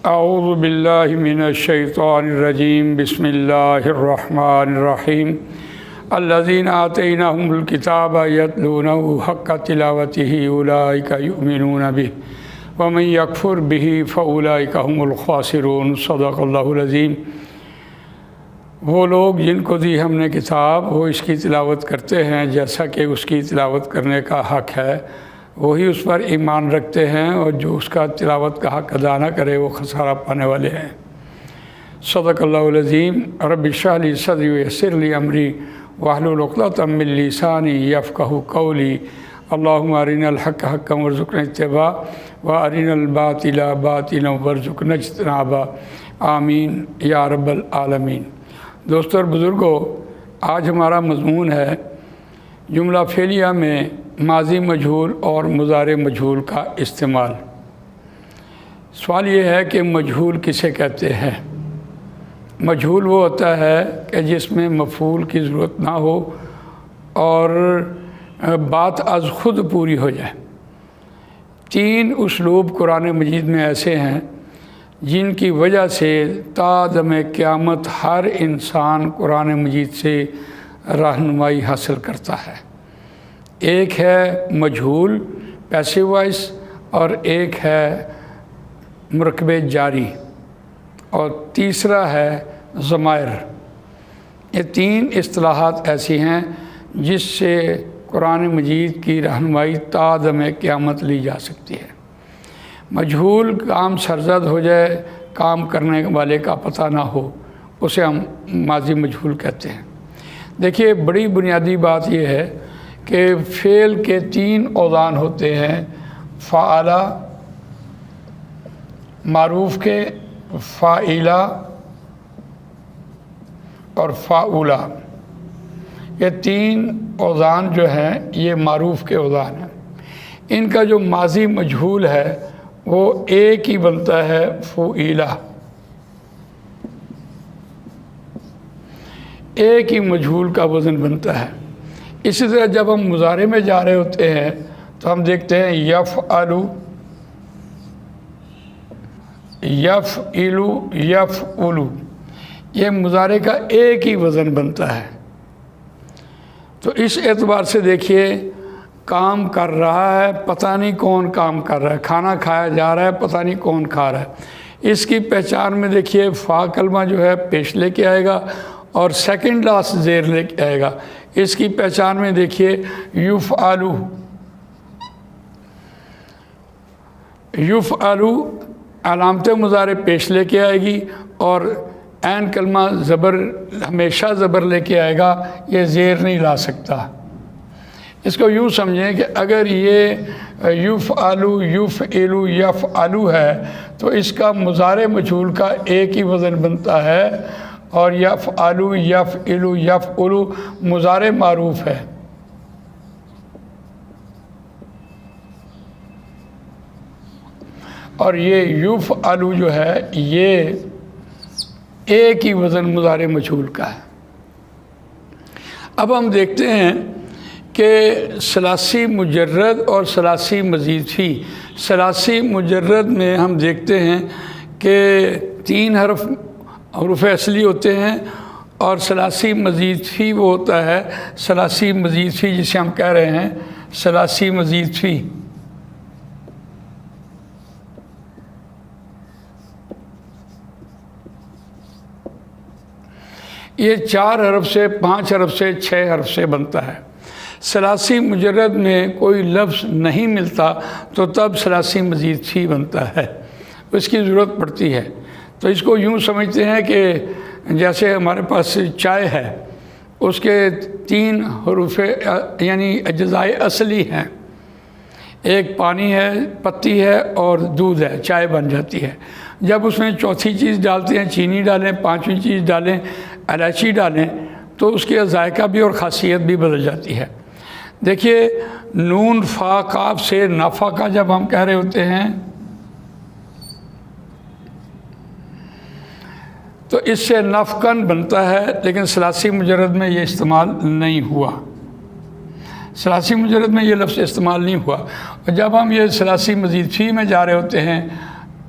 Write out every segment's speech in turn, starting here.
اعوذ باللہ من الشیطان الرجیم بسم اللہ الرحمن الرحیم الذین آتیناہم الکتاب یتلونہ حق تلاوتہ اولئک یؤمنون بہ ومن یکفر بہ فاولئک هم الخاسرون صدق اللہ العظیم۔ وہ لوگ جن کو دی ہم نے کتاب وہ اس کی تلاوت کرتے ہیں جیسا کہ اس کی تلاوت کرنے کا حق ہے، وہی اس پر ایمان رکھتے ہیں، اور جو اس کا تلاوت کا حق ادا نہ کرے وہ خسارہ پانے والے ہیں۔ صدق اللہ العظیم۔ رب اشرح لی صدری ویسر لی امری واحلل عقدۃ من لسانی یفقہوا قولی۔ اللہم ارنا الحق حقا وارزقنا اتباعہ وارنا الباطل باطلا وارزقنا اجتنابہ، آمین یا رب العالمین۔ دوستو اور بزرگوں، آج ہمارا مضمون ہے جملہ فعلیہ میں ماضی مجہول اور مضارع مجہول کا استعمال۔ سوال یہ ہے کہ مجہول کسے کہتے ہیں؟ مجہول وہ ہوتا ہے کہ جس میں مفعول کی ضرورت نہ ہو اور بات از خود پوری ہو جائے۔ تین اسلوب قرآن مجید میں ایسے ہیں جن کی وجہ سے تا دم قیامت ہر انسان قرآن مجید سے رہنمائی حاصل کرتا ہے۔ ایک ہے مجہول پیسو وائس اور ایک ہے مرکب جاری اور تیسرا ہے ضمائر۔ یہ تین اصطلاحات ایسی ہیں جس سے قرآن مجید کی رہنمائی تا دم قیامت لی جا سکتی ہے۔ مجہول کام سرزد ہو جائے، کام کرنے والے کا پتہ نہ ہو، اسے ہم ماضی مجہول کہتے ہیں۔ دیکھیے، بڑی بنیادی بات یہ ہے کہ فعل کے تین اوزان ہوتے ہیں، فعلہ، معروف کے فاعلہ اور فاعولہ۔ یہ تین اوزان جو ہیں یہ معروف کے اوزان ہیں۔ ان کا جو ماضی مجہول ہے وہ ایک ہی بنتا ہے، فعیلہ۔ ایک ہی مجہول کا وزن بنتا ہے۔ اسی طرح جب ہم مضارع میں جا رہے ہوتے ہیں تو ہم دیکھتے ہیں یفعلو، یفعلو، یفعلو، یہ مضارع کا ایک ہی وزن بنتا ہے۔ تو اس اعتبار سے دیکھیے، کام کر رہا ہے، پتہ نہیں کون کام کر رہا ہے، کھانا کھایا جا رہا ہے، پتہ نہیں کون کھا رہا ہے۔ اس کی پہچان میں دیکھیے فا کلمہ جو ہے پیش لے کے آئے گا اور سیکنڈ لاسٹ زیر لے کے آئے گا۔ اس کی پہچان میں دیکھیے یفعلو، یفعلو علامت مضارع پیش لے کے آئے گی اور عین کلمہ زبر ہمیشہ زبر لے کے آئے گا، یہ زیر نہیں لا سکتا۔ اس کو یوں سمجھیں کہ اگر یہ یفعلو، یفعلو، یفعلو ہے تو اس کا مضارع مجہول کا ایک ہی وزن بنتا ہے، اور یفعلو، یفعلو، یفعلو مضارع معروف ہے۔ اور یہ یفعلو جو ہے یہ ایک ہی وزن مضارع مجہول کا ہے۔ اب ہم دیکھتے ہیں کہ ثلاثی مجرد اور ثلاثی مزید فی۔ ثلاثی مجرد میں ہم دیکھتے ہیں کہ تین حروف اصلی ہوتے ہیں، اور ثلاثی مزید فی وہ ہوتا ہے ثلاثی مزید فی، جسے ہم کہہ رہے ہیں ثلاثی مزید فی۔ یہ 4 حرف سے، 5 حرف سے، 6 حرف سے بنتا ہے۔ ثلاثی مجرد میں کوئی لفظ نہیں ملتا تو تب ثلاثی مزید فی بنتا ہے، اس کی ضرورت پڑتی ہے۔ تو اس کو یوں سمجھتے ہیں کہ جیسے ہمارے پاس چائے ہے، اس کے 3 حروف یعنی اجزائے اصلی ہیں، ایک پانی ہے، پتی ہے اور دودھ ہے، چائے بن جاتی ہے۔ جب اس میں چوتھی چیز ڈالتے ہیں، چینی ڈالیں، 5ویں چیز ڈالیں، الائچی ڈالیں، تو اس کے ذائقہ بھی اور خاصیت بھی بدل جاتی ہے۔ دیکھیے، نون فا قاف سے نفع کا جب ہم کہہ رہے ہوتے ہیں تو اس سے نفقن بنتا ہے، لیکن ثلاثی مجرد میں یہ استعمال نہیں ہوا۔ ثلاثی مجرد میں یہ لفظ استعمال نہیں ہوا، اور جب ہم یہ ثلاثی مزید فی میں جا رہے ہوتے ہیں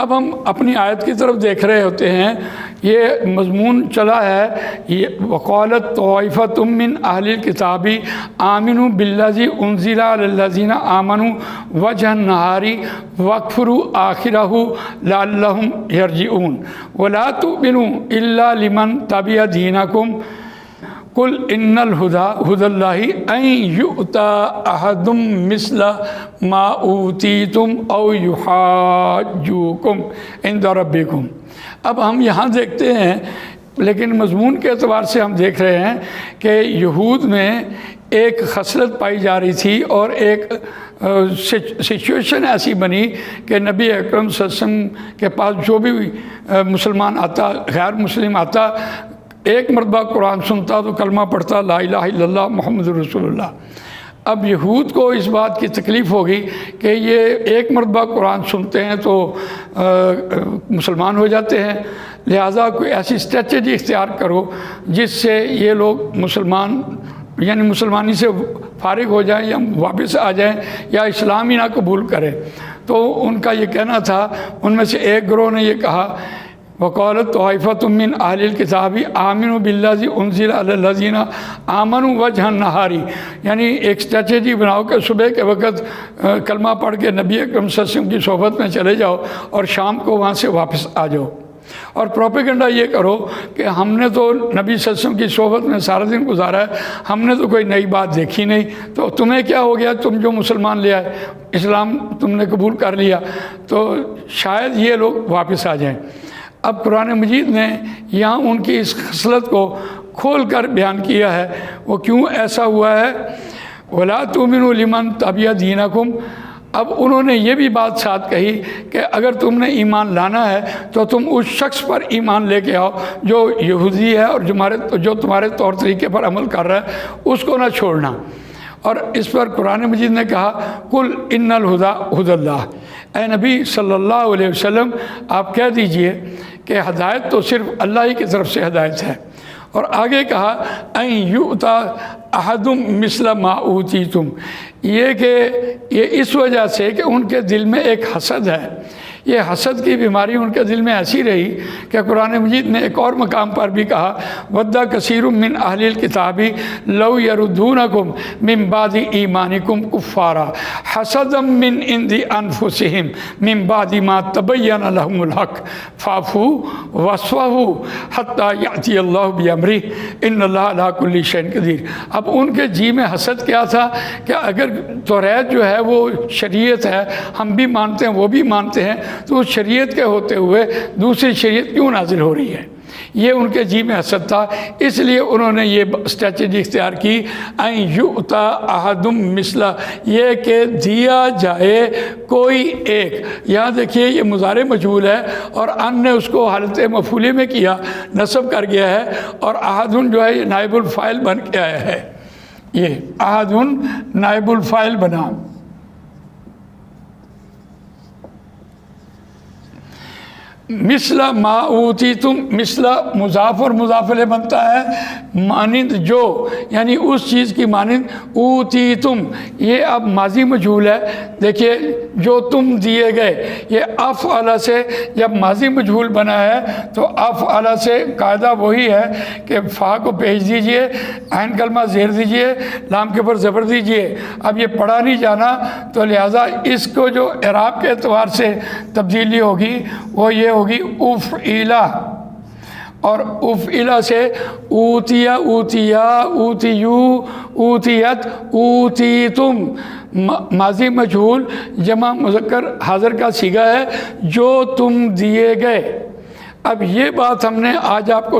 اب ہم اپنی آیت کی طرف دیکھ رہے ہوتے ہیں، یہ مضمون چلا ہے، یہ وقالت طائفۃ من اہل الکتاب آمنوا بالذی انزل علی الذین آمنوا وجہ النہار واکفروا آخرہ لعلہم یرجعون ولا تؤمنوا الا لمن تبع دینکم قل ان الہدی ہدی اللہ ان یؤتی احد مثل ما اوتیتم او یحاجوکم عند ربکم۔ اب ہم یہاں دیکھتے ہیں، لیکن مضمون کے اعتبار سے ہم دیکھ رہے ہیں کہ یہود میں ایک خصلت پائی جا رہی تھی اور ایک سچویشن ایسی بنی کہ نبی اکرم صلی اللہ علیہ وسلم کے پاس جو بھی مسلمان آتا، غیر مسلم آتا، ایک مرتبہ قرآن سنتا تو کلمہ پڑھتا لا الہ الا اللہ محمد رسول اللہ۔ اب یہود کو اس بات کی تکلیف ہوگی کہ یہ ایک مرتبہ قرآن سنتے ہیں تو مسلمان ہو جاتے ہیں، لہٰذا کوئی ایسی اسٹریٹجی اختیار کرو جس سے یہ لوگ مسلمان یعنی مسلمانی سے فارغ ہو جائیں یا واپس آ جائیں یا اسلام ہی نہ قبول کریں۔ تو ان کا یہ کہنا تھا، ان میں سے ایک گروہ نے یہ کہا وقالت طائفۃ من اہل الکتاب آمنوا بالذی انزل علی الذین آمنوا وجہ النہار، یعنی ایک اسٹریٹجی بناؤ کہ صبح کے وقت کلمہ پڑھ کے نبی اکرم صلی اللہ علیہ وسلم کی صحبت میں چلے جاؤ اور شام کو وہاں سے واپس آ جاؤ، اور پروپیگنڈا یہ کرو کہ ہم نے تو نبی صلی اللہ علیہ وسلم کی صحبت میں سارا دن گزارا ہے، ہم نے تو کوئی نئی بات دیکھی نہیں، تو تمہیں کیا ہو گیا، تم جو مسلمان لے آئے، اسلام تم نے قبول کر لیا، تو شاید یہ لوگ واپس آ جائیں۔ اب قرآن مجید نے یہاں ان کی اس خصلت کو کھول کر بیان کیا ہے، وہ کیوں ایسا ہوا ہے۔ وَلَا تُؤْمِنُوا لِمَنْ تَبِعَ دِينَكُمْ، اب انہوں نے یہ بھی بات ساتھ کہی کہ اگر تم نے ایمان لانا ہے تو تم اس شخص پر ایمان لے کے آؤ جو یہودی ہے اور جو تمہارے طور طریقے پر عمل کر رہا ہے، اس کو نہ چھوڑنا۔ اور اس پر قرآن مجید نے کہا قل ان الہدی ہدی اللہ، اے نبی صلی اللہ علیہ وسلم آپ کہہ دیجئے کہ ہدایت تو صرف اللہ ہی کی طرف سے ہدایت ہے، اور آگے کہا ان یؤتی احد مثل ما اوتیتم، یہ کہ یہ اس وجہ سے کہ ان کے دل میں ایک حسد ہے، یہ حسد کی بیماری ان کے دل میں ایسی رہی کہ قرآن مجید نے ایک اور مقام پر بھی کہا وَدَّ كَثِيرٌ مِّنْ أَهْلِ الْكِتَابِ لَوْ يَرُدُّونَكُمْ مِّن بَعْدِ إِيمَانِكُمْ كُفَّارًا حَسَدًا مِّنْ عِندِ أَنفُسِهِمْ مِّن بَعْدِ مَا تَبَيَّنَ لَهُمُ الْحَقُّ فَاعْفُوا وَاصْفَحُوا حَتَّى يَأْتِيَ اللَّهُ بِأَمْرِهِ إِنَّ اللَّهَ عَلَىٰ كُلِّ شَيْءٍ قَدِيرٌ۔ اب ان کے جی میں حسد کیا تھا کہ اگر توریت جو ہے وہ شریعت ہے، ہم بھی مانتے ہیں وہ بھی مانتے ہیں، تو اس شریعت کے ہوتے ہوئے دوسری شریعت کیوں نازل ہو رہی ہے، یہ ان کے جی میں حسد تھا۔ اس لیے انہوں نے یہ اسٹریٹجی اختیار کی ان یؤتی احد مثل، یہ کہ دیا جائے کوئی ایک، یہاں دیکھیے یہ مضارع مجہول ہے اور ان نے اس کو حالت مفعولے میں کیا، نصب کر گیا ہے، اور احد جو ہے یہ نائب الفاعل بن کے آیا ہے، یہ احد نائب الفاعل بنا۔ مثل ما اوتیتم، مثل مضاف اور مضاف الیہ بنتا ہے مانند جو، یعنی اس چیز کی مانند اوتیتم، یہ اب ماضی مجہول ہے، دیکھیے جو تم دیے گئے، یہ افعل سے جب ماضی مجہول بنا ہے تو افعل سے قاعدہ وہی ہے کہ فا کو پیش دیجئے، عین کلمہ زیر دیجئے، لام کے اوپر زبر دیجئے۔ اب یہ پڑھا نہیں جانا تو لہٰذا اس کو جو اعراب کے اعتبار سے تبدیلی ہوگی وہ یہ ہوگی افعلا، اور افعلا سے اوتیا، اوتیا، اوتیو، اوتیت، اوتیتم، ماضی مجہول جمع مذکر حاضر کا صیغہ ہے، جو تم دیے گئے۔ اب یہ بات ہم نے آج آپ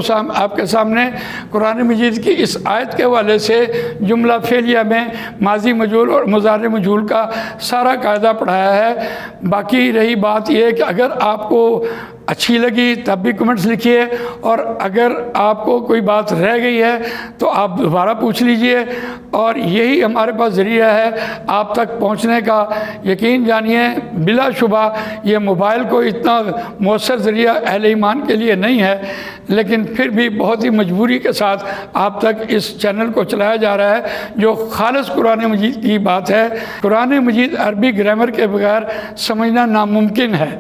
کے سامنے قرآن مجید کی اس آیت کے حوالے سے جملہ فعلیہ میں ماضی مجہول اور مضارع مجہول کا سارا قاعدہ پڑھایا ہے۔ باقی رہی بات یہ کہ اگر آپ کو اچھی لگی تب بھی کمنٹس لکھیے، اور اگر آپ کو کوئی بات رہ گئی ہے تو آپ دوبارہ پوچھ لیجئے، اور یہی ہمارے پاس ذریعہ ہے آپ تک پہنچنے کا۔ یقین جانیے بلا شبہ یہ موبائل کو اتنا مؤثر ذریعہ اہل ایمان کے لیے نہیں ہے، لیکن پھر بھی بہت ہی مجبوری کے ساتھ آپ تک اس چینل کو چلایا جا رہا ہے جو خالص قرآن مجید کی بات ہے۔ قرآن مجید عربی گرامر کے بغیر سمجھنا ناممکن ہے،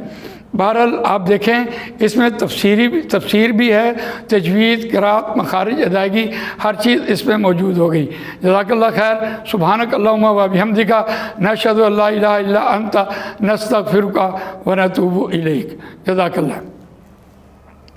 بہرحال آپ دیکھیں اس میں تفسیر بھی ہے، تجوید، قرات، مخارج، ادائیگی، ہر چیز اس میں موجود ہو گئی۔ جزاک اللہ خیر۔ سبحانک اللہم و بحمدک، نشہد ان لا الہ الا انت، نستغفرک و نتوب الیک۔ جزاک اللہ۔